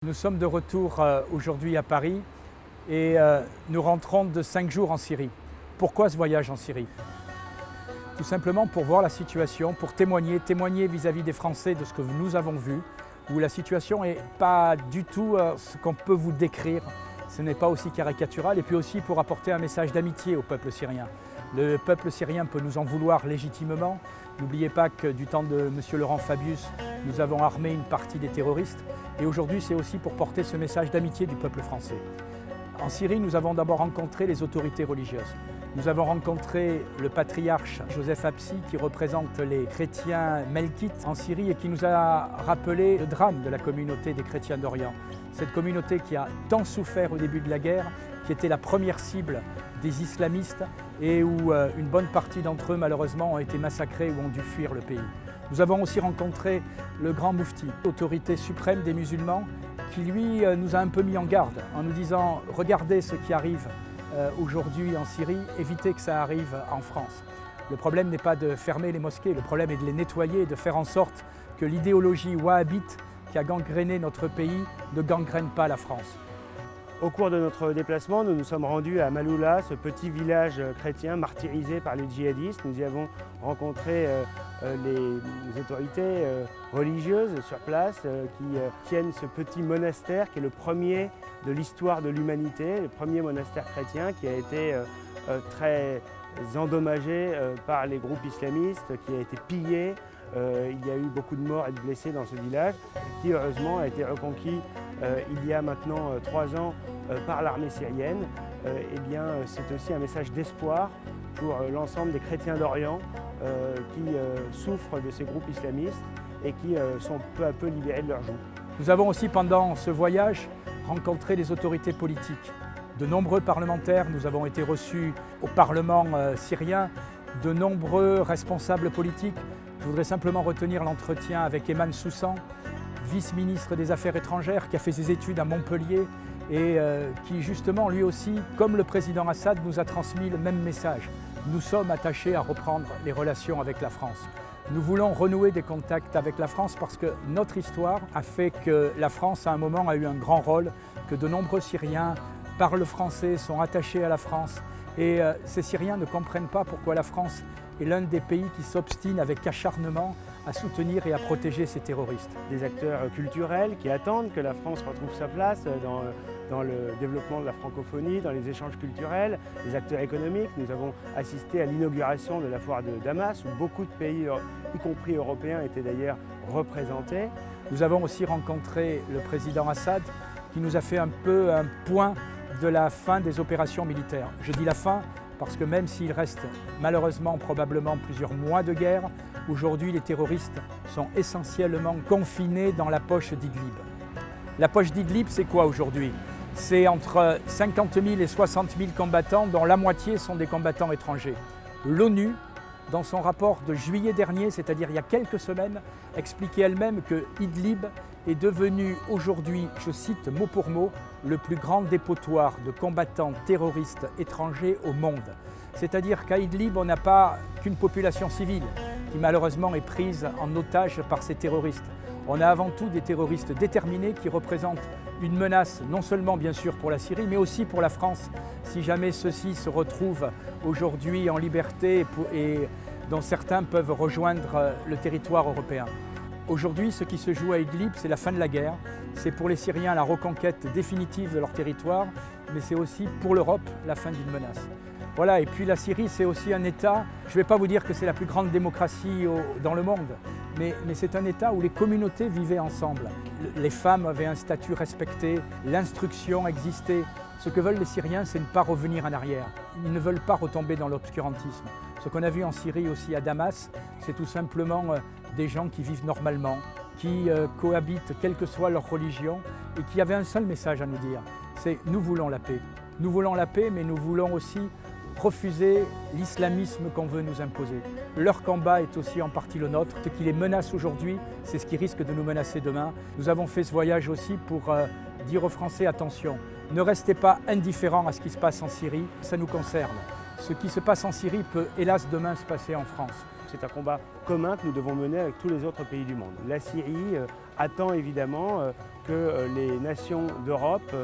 Nous sommes de retour aujourd'hui à Paris et nous rentrons de 5 jours en Syrie. Pourquoi ce voyage en Syrie? Tout simplement pour voir la situation, pour témoigner vis-à-vis des Français de ce que nous avons vu, où la situation n'est pas du tout ce qu'on peut vous décrire. Ce n'est pas aussi caricatural, et puis aussi pour apporter un message d'amitié au peuple syrien. Le peuple syrien peut nous en vouloir légitimement. N'oubliez pas que du temps de M. Laurent Fabius, nous avons armé une partie des terroristes. Et aujourd'hui, c'est aussi pour porter ce message d'amitié du peuple français. En Syrie, nous avons d'abord rencontré les autorités religieuses. Nous avons rencontré le patriarche Joseph Apsi, qui représente les chrétiens melkites en Syrie et qui nous a rappelé le drame de la communauté des chrétiens d'Orient. Cette communauté qui a tant souffert au début de la guerre, qui était la première cible des islamistes et où une bonne partie d'entre eux, malheureusement, ont été massacrés ou ont dû fuir le pays. Nous avons aussi rencontré le grand Moufti, autorité suprême des musulmans, qui lui nous a un peu mis en garde en nous disant « Regardez ce qui arrive aujourd'hui en Syrie, évitez que ça arrive en France ». Le problème n'est pas de fermer les mosquées, le problème est de les nettoyer, de faire en sorte que l'idéologie wahhabite qui a gangréné notre pays ne gangrène pas la France. Au cours de notre déplacement, nous nous sommes rendus à Maaloula, ce petit village chrétien martyrisé par les djihadistes. Nous y avons rencontré les autorités religieuses sur place qui tiennent ce petit monastère qui est le premier de l'histoire de l'humanité, le premier monastère chrétien qui a été très endommagé par les groupes islamistes, qui a été pillé. Il y a eu beaucoup de morts et de blessés dans ce village qui heureusement a été reconquis il y a maintenant 3 ans par l'armée syrienne. Eh bien, c'est aussi un message d'espoir pour l'ensemble des chrétiens d'Orient qui souffrent de ces groupes islamistes et qui sont peu à peu libérés de leur joug. Nous avons aussi pendant ce voyage rencontré les autorités politiques. De nombreux parlementaires, nous avons été reçus au Parlement syrien, de nombreux responsables politiques. Je voudrais simplement retenir l'entretien avec Eman Soussan, vice-ministre des Affaires étrangères, qui a fait ses études à Montpellier et qui justement, lui aussi, comme le président Assad, nous a transmis le même message. Nous sommes attachés à reprendre les relations avec la France. Nous voulons renouer des contacts avec la France parce que notre histoire a fait que la France, à un moment, a eu un grand rôle, que de nombreux Syriens parlent français, sont attachés à la France. Et ces Syriens ne comprennent pas pourquoi la France est l'un des pays qui s'obstine avec acharnement à soutenir et à protéger ces terroristes. Des acteurs culturels qui attendent que la France retrouve sa place dans le développement de la francophonie, dans les échanges culturels, des acteurs économiques. Nous avons assisté à l'inauguration de la foire de Damas, où beaucoup de pays, y compris européens, étaient d'ailleurs représentés. Nous avons aussi rencontré le président Assad, qui nous a fait un peu un point de la fin des opérations militaires. Je dis la fin parce que même s'il reste malheureusement probablement plusieurs mois de guerre, aujourd'hui les terroristes sont essentiellement confinés dans la poche d'Idlib. La poche d'Idlib, c'est quoi aujourd'hui? C'est entre 50 000 et 60 000 combattants, dont la moitié sont des combattants étrangers. L'ONU, dans son rapport de juillet dernier, c'est-à-dire il y a quelques semaines, expliquait elle-même que Idlib est devenu aujourd'hui, je cite mot pour mot, le plus grand dépotoir de combattants terroristes étrangers au monde. C'est-à-dire qu'à Idlib, on n'a pas qu'une population civile qui malheureusement est prise en otage par ces terroristes. On a avant tout des terroristes déterminés qui représentent une menace non seulement bien sûr pour la Syrie, mais aussi pour la France, si jamais ceux-ci se retrouvent aujourd'hui en liberté et dont certains peuvent rejoindre le territoire européen. Aujourd'hui, ce qui se joue à Idlib, c'est la fin de la guerre. C'est pour les Syriens la reconquête définitive de leur territoire, mais c'est aussi pour l'Europe la fin d'une menace. Voilà, et puis la Syrie, c'est aussi un État, je ne vais pas vous dire que c'est la plus grande démocratie dans le monde, mais c'est un État où les communautés vivaient ensemble. Les femmes avaient un statut respecté, l'instruction existait. Ce que veulent les Syriens, c'est ne pas revenir en arrière. Ils ne veulent pas retomber dans l'obscurantisme. Ce qu'on a vu en Syrie aussi à Damas, c'est tout simplement des gens qui vivent normalement, qui cohabitent quelle que soit leur religion et qui avaient un seul message à nous dire, c'est « nous voulons la paix ». Nous voulons la paix, mais nous voulons aussi refuser l'islamisme qu'on veut nous imposer. Leur combat est aussi en partie le nôtre. Ce qui les menace aujourd'hui, c'est ce qui risque de nous menacer demain. Nous avons fait ce voyage aussi pour dire aux Français, attention, ne restez pas indifférents à ce qui se passe en Syrie, ça nous concerne. Ce qui se passe en Syrie peut hélas demain se passer en France. c'est un combat commun que nous devons mener avec tous les autres pays du monde. La Syrie attend évidemment que les nations d'Europe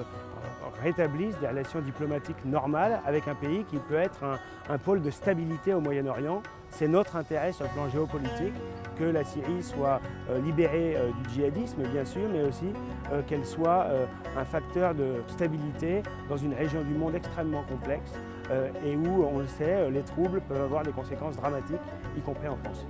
rétablissent des relations diplomatiques normales avec un pays qui peut être un pôle de stabilité au Moyen-Orient. C'est notre intérêt sur le plan géopolitique que la Syrie soit libérée du djihadisme, bien sûr, mais aussi qu'elle soit un facteur de stabilité dans une région du monde extrêmement complexe et où, on le sait, les troubles peuvent avoir des conséquences dramatiques, y compris en France.